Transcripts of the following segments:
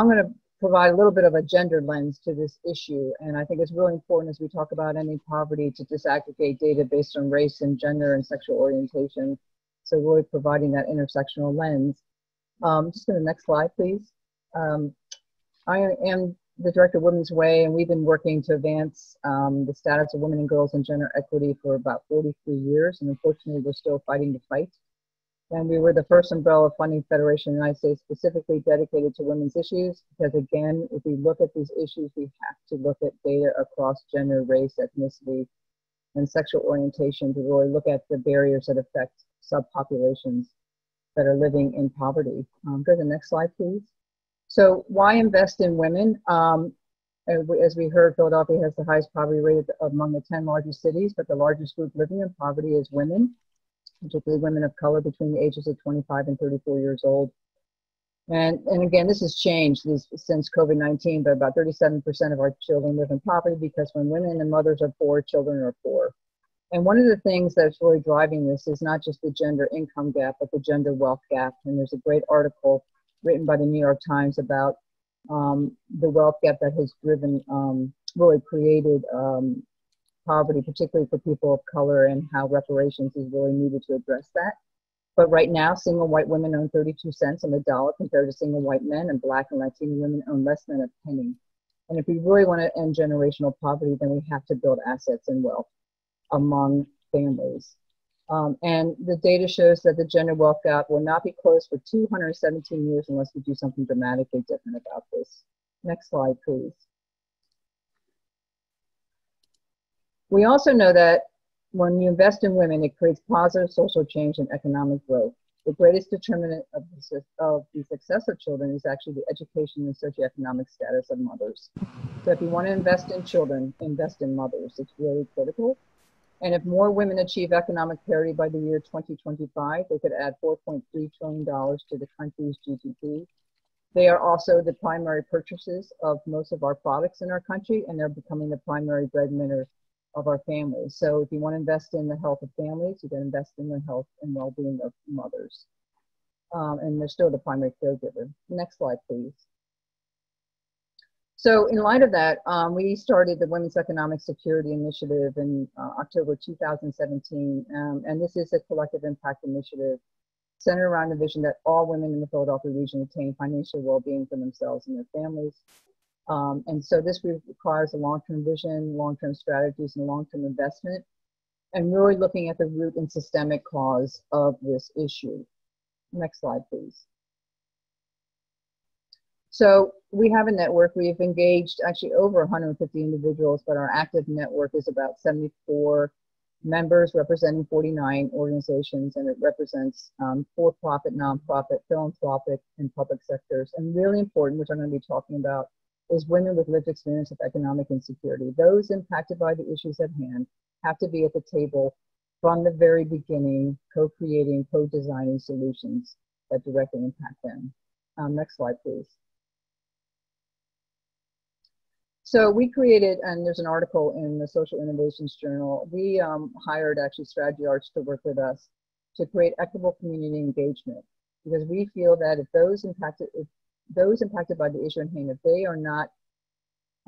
I'm going to provide a little bit of a gender lens to this issue, and I think it's really important as we talk about ending poverty to disaggregate data based on race and gender and sexual orientation. So really providing that intersectional lens. Just go to the next slide, please. I am the director of Women's Way, and we've been working to advance the status of women and girls and gender equity for about 43 years, and unfortunately we're still fighting the fight. And we were the first umbrella funding federation in the United States specifically dedicated to women's issues, because again, if we look at these issues, we have to look at data across gender, race, ethnicity, and sexual orientation to really look at the barriers that affect subpopulations that are living in poverty. Go to the next slide, please. So why invest in women? As we heard, Philadelphia has the highest poverty rate among the 10 largest cities, but the largest group living in poverty is women, particularly women of color between the ages of 25 and 34 years old. And again, this has changed since COVID-19, but about 37% of our children live in poverty, because when women and mothers are poor, children are poor. And one of the things that's really driving this is not just the gender income gap, but the gender wealth gap. And there's a great article written by the New York Times about the wealth gap that has driven, really created poverty, particularly for people of color, and how reparations is really needed to address that. But right now, single white women own 32 cents on the dollar compared to single white men, and Black and Latino women own less than a penny. And if we really want to end generational poverty, then we have to build assets and wealth among families. And the data shows that the gender wealth gap will not be closed for 217 years unless we do something dramatically different about this. Next slide, please. We also know that when you invest in women, it creates positive social change and economic growth. The greatest determinant of the success of children is actually the education and socioeconomic status of mothers. So if you want to invest in children, invest in mothers. It's really critical. And if more women achieve economic parity by the year 2025, they could add $4.3 trillion to the country's GDP. They are also the primary purchasers of most of our products in our country, and they're becoming the primary breadwinner of our families. So if you want to invest in the health of families, you can invest in the health and well-being of mothers. And they're still the primary caregiver. Next slide, please. So in light of that, we started the Women's Economic Security Initiative in October 2017. And this is a collective impact initiative centered around the vision that all women in the Philadelphia region attain financial well-being for themselves and their families. And so this requires a long-term vision, long-term strategies, and long-term investment, and really looking at the root and systemic cause of this issue. Next slide, please. So we have a network. We've engaged actually over 150 individuals, but our active network is about 74 members representing 49 organizations, and it represents for-profit, nonprofit, philanthropic, and public sectors. And really important, which I'm going to be talking about, is women with lived experience of economic insecurity. Those impacted by the issues at hand have to be at the table from the very beginning, co-creating, co-designing solutions that directly impact them. Next slide, please. So we created, and there's an article in the Social Innovations Journal, we hired actually Strategy Arts to work with us to create equitable community engagement, because we feel that if those impacted by the issue at hand, if they are not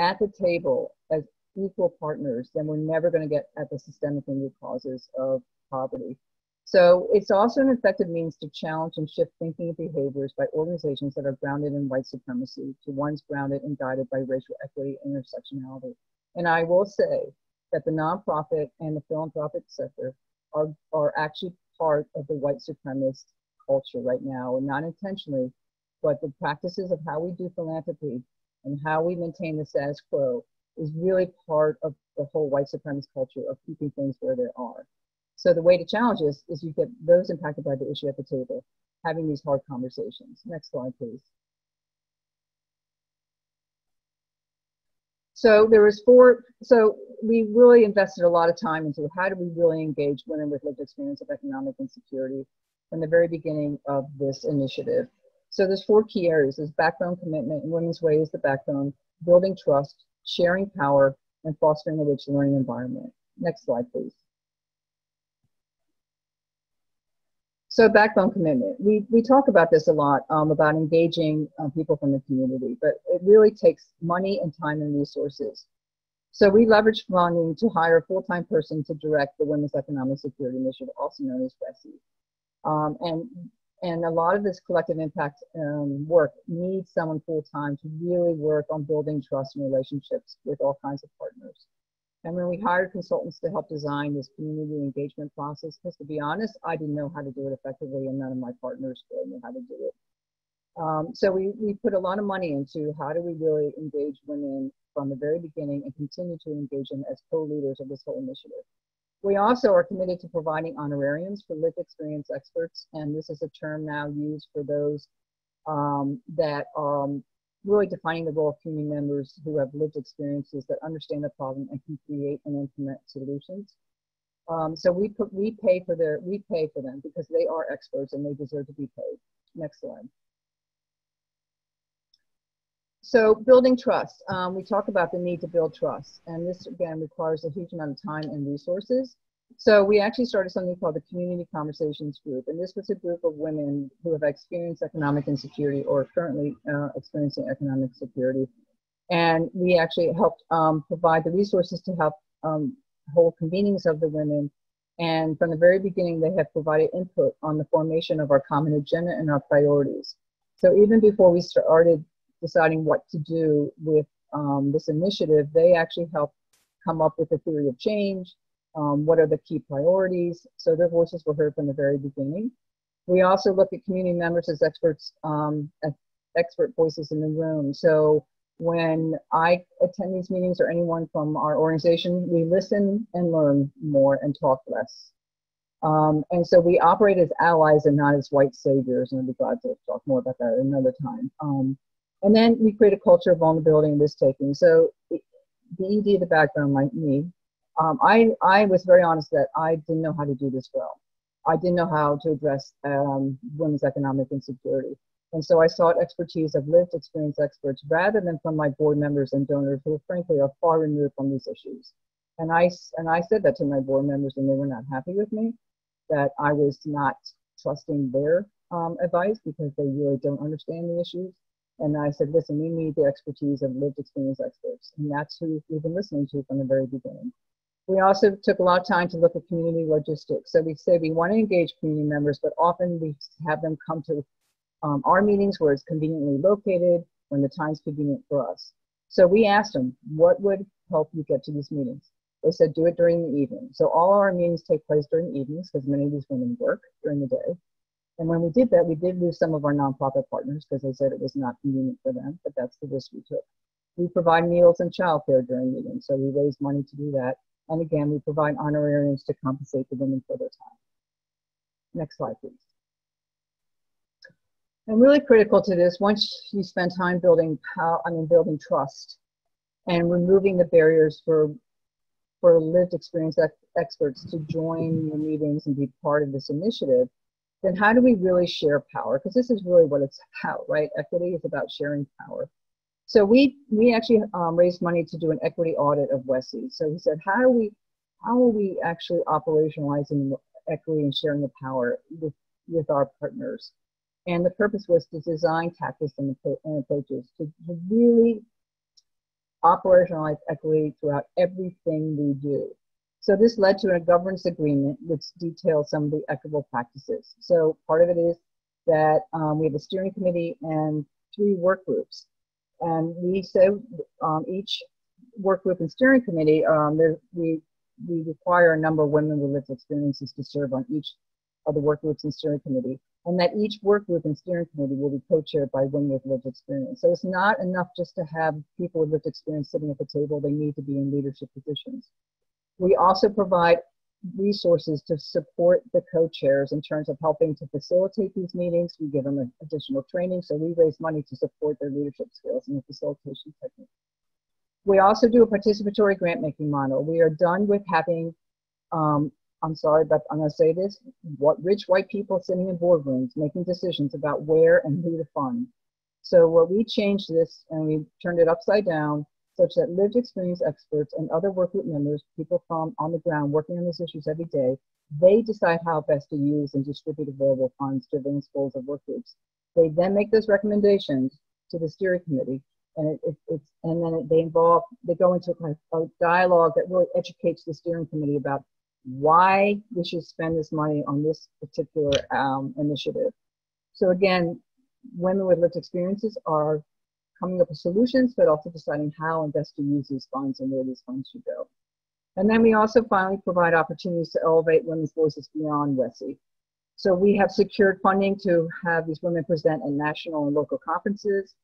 at the table as equal partners, then we're never going to get at the systemic and root causes of poverty. So it's also an effective means to challenge and shift thinking and behaviors by organizations that are grounded in white supremacy to ones grounded and guided by racial equity and intersectionality. And I will say that the nonprofit and the philanthropic sector are actually part of the white supremacist culture right now, and not intentionally, but the practices of how we do philanthropy and how we maintain the status quo is really part of the whole white supremacist culture of keeping things where they are. So the way to challenge this is you get those impacted by the issue at the table, having these hard conversations. Next slide, please. So so we really invested a lot of time into how do we really engage women with lived experience of economic insecurity from the very beginning of this initiative. So there's 4 key areas. There's backbone commitment, and Women's Way is the backbone, building trust, sharing power, and fostering a rich learning environment. Next slide, please. So backbone commitment. We talk about this a lot, about engaging people from the community, but it really takes money and time and resources. So we leverage funding to hire a full-time person to direct the Women's Economic Security Initiative, also known as WESI. And a lot of this collective impact work needs someone full-time to really work on building trust and relationships with all kinds of partners. And when we hired consultants to help design this community engagement process, because to be honest, I didn't know how to do it effectively, and none of my partners really knew how to do it. So we put a lot of money into how do we really engage women from the very beginning and continue to engage them as co-leaders of this whole initiative. We also are committed to providing honorariums for lived experience experts, and this is a term now used for those that are really defining the role of community members who have lived experiences that understand the problem and can create and implement solutions. So we pay for them because they are experts and they deserve to be paid. Next slide. So building trust. We talk about the need to build trust, and this again requires a huge amount of time and resources. So we actually started something called the Community Conversations Group, and this was a group of women who have experienced economic insecurity or currently experiencing economic security. And we actually helped provide the resources to help hold convenings of the women. And from the very beginning, they have provided input on the formation of our common agenda and our priorities. So even before we started deciding what to do with this initiative, they actually helped come up with a theory of change. What are the key priorities? So their voices were heard from the very beginning. We also look at community members as experts, expert voices in the room. So when I attend these meetings or anyone from our organization, we listen and learn more and talk less. And so we operate as allies and not as white saviors, and I'd be glad to talk more about that another time. And then we create a culture of vulnerability and risk-taking. So the ED, the background, like me, I was very honest that I didn't know how to do this well. I didn't know how to address women's economic insecurity. And so I sought expertise of lived experience experts rather than from my board members and donors who frankly are far removed from these issues. And I said that to my board members, and they were not happy with me, that I was not trusting their advice because they really don't understand the issues. And I said, listen, we need the expertise of lived experience experts. And that's who we've been listening to from the very beginning. We also took a lot of time to look at community logistics. So we say we want to engage community members, but often we have them come to our meetings where it's conveniently located, when the time's convenient for us. So we asked them, what would help you get to these meetings? They said, do it during the evening. So all our meetings take place during the evenings because many of these women work during the day. And when we did that, we did lose some of our nonprofit partners because they said it was not convenient for them, but that's the risk we took. We provide meals and childcare during meetings, so we raise money to do that. And again, we provide honorariums to compensate the women for their time. Next slide, please. And really critical to this, once you spend time building trust and removing the barriers for lived experience experts to join your meetings and be part of this initiative, then how do we really share power? Because this is really what it's about, right? Equity is about sharing power. So we actually raised money to do an equity audit of WESI. So we said, how are we actually operationalizing equity and sharing the power with our partners? And the purpose was to design tactics and approaches to really operationalize equity throughout everything we do. So this led to a governance agreement which details some of the equitable practices. So part of it is that we have a steering committee and 3 work groups. And we say each work group and steering committee, we require a number of women with lived experiences to serve on each of the work groups and steering committee. And that each work group and steering committee will be co-chaired by women with lived experience. So it's not enough just to have people with lived experience sitting at the table. They need to be in leadership positions. We also provide resources to support the co-chairs in terms of helping to facilitate these meetings. We give them additional training, so we raise money to support their leadership skills and the facilitation technique. We also do a participatory grant-making model. We are done with having, I'm sorry, but I'm going to say this, rich white people sitting in boardrooms making decisions about where and who to fund. So we changed this and we turned it upside down. such that lived experience experts and other work group members, people from on the ground working on these issues every day, they decide how best to use and distribute available funds to advance goals of work groups. They then make those recommendations to the steering committee, and they go into a dialogue that really educates the steering committee about why we should spend this money on this particular initiative. So again, women with lived experiences are coming up with solutions, but also deciding how and best to use these funds and where these funds should go. And then we also finally provide opportunities to elevate women's voices beyond WESI. So we have secured funding to have these women present at national and local conferences.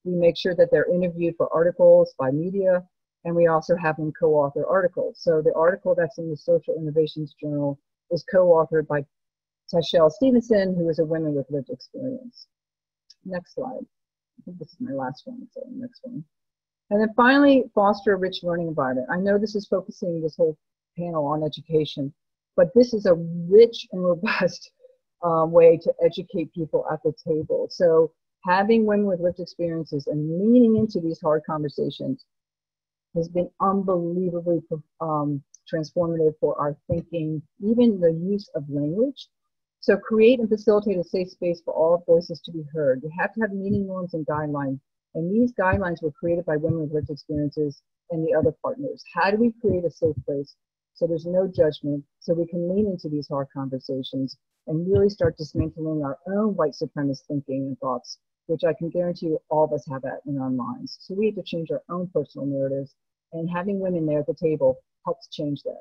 We make sure that they're interviewed for articles by media, and we also have them co-author articles. So the article that's in the Social Innovations Journal is co-authored by Tashelle Stevenson, who is a woman with lived experience. Next slide. I think this is my last one, so next one. And then finally, foster a rich learning environment. I know this is focusing this whole panel on education, but this is a rich and robust way to educate people at the table. So having women with lived experiences and leaning into these hard conversations has been unbelievably transformative for our thinking, even the use of language. So create and facilitate a safe space for all voices to be heard. You have to have meeting norms and guidelines. And these guidelines were created by women with lived experiences and the other partners. How do we create a safe place so there's no judgment, so we can lean into these hard conversations and really start dismantling our own white supremacist thinking and thoughts, which I can guarantee you all of us have that in our minds. So we have to change our own personal narratives, and having women there at the table helps change that.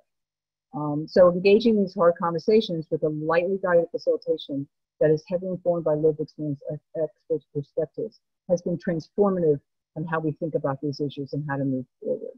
So engaging these hard conversations with a lightly guided facilitation that is heavily informed by lived experience experts' perspectives has been transformative on how we think about these issues and how to move forward.